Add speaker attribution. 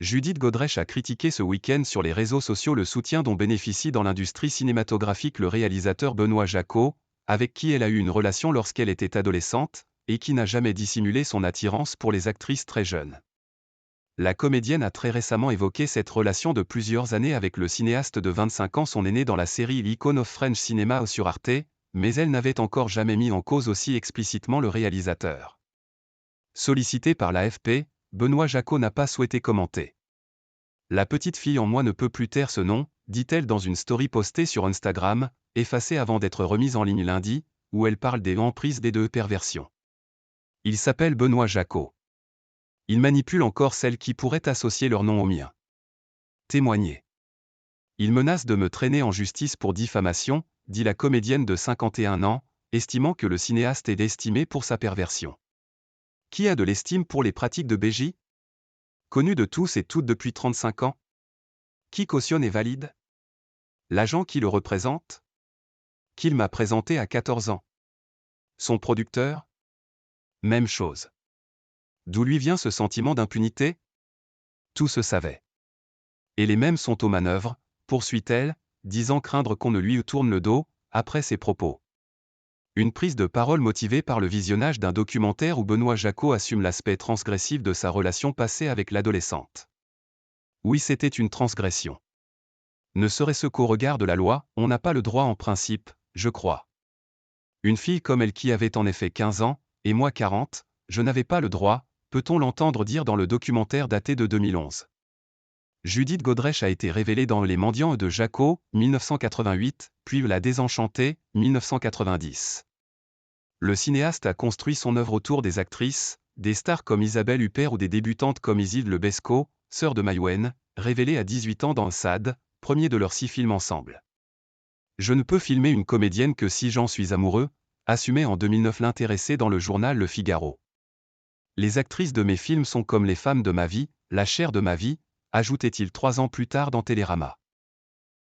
Speaker 1: Judith Godrèche a critiqué ce week-end sur les réseaux sociaux le soutien dont bénéficie dans l'industrie cinématographique le réalisateur Benoît Jacot, avec qui elle a eu une relation lorsqu'elle était adolescente, et qui n'a jamais dissimulé son attirance pour les actrices très jeunes. La comédienne a très récemment évoqué cette relation de plusieurs années avec le cinéaste de 25 ans, son aîné dans la série L'Icon of French Cinema sur Arte, mais elle n'avait encore jamais mis en cause aussi explicitement le réalisateur. Sollicité par l'AFP, Benoît Jacot n'a pas souhaité commenter. La petite fille en moi ne peut plus taire ce nom, dit-elle dans une story postée sur Instagram, effacée avant d'être remise en ligne lundi, où elle parle des emprises des deux perversions. Il s'appelle Benoît Jacot. Il manipule encore celles qui pourraient associer leur nom au mien. Témoigner. Il menace de me traîner en justice pour diffamation, dit la comédienne de 51 ans, estimant que le cinéaste est estimé pour sa perversion. Qui a de l'estime pour les pratiques de BJ? Connu de tous et toutes depuis 35 ans? Qui cautionne et valide? L'agent qui le représente? Qu'il m'a présenté à 14 ans? Son producteur? Même chose. D'où lui vient ce sentiment d'impunité? Tout se savait. Et les mêmes sont aux manœuvres, poursuit-elle, disant craindre qu'on ne lui tourne le dos, après ses propos. Une prise de parole motivée par le visionnage d'un documentaire où Benoît Jacot assume l'aspect transgressif de sa relation passée avec l'adolescente. Oui, c'était une transgression. Ne serait-ce qu'au regard de la loi, on n'a pas le droit en principe, je crois. Une fille comme elle qui avait en effet 15 ans, et moi 40, je n'avais pas le droit, peut-on l'entendre dire dans le documentaire daté de 2011. Judith Godrèche a été révélée dans Les Mendiants de Jacot, 1988, puis La Désenchantée, 1990. Le cinéaste a construit son œuvre autour des actrices, des stars comme Isabelle Huppert ou des débutantes comme Isilde Lebesco, sœur de Maïwenn, révélée à 18 ans dans SAD, premier de leurs 6 films ensemble. Je ne peux filmer une comédienne que si j'en suis amoureux, assumait en 2009 l'intéressé dans le journal Le Figaro. Les actrices de mes films sont comme les femmes de ma vie, la chair de ma vie, ajoutait-il 3 ans plus tard dans Télérama.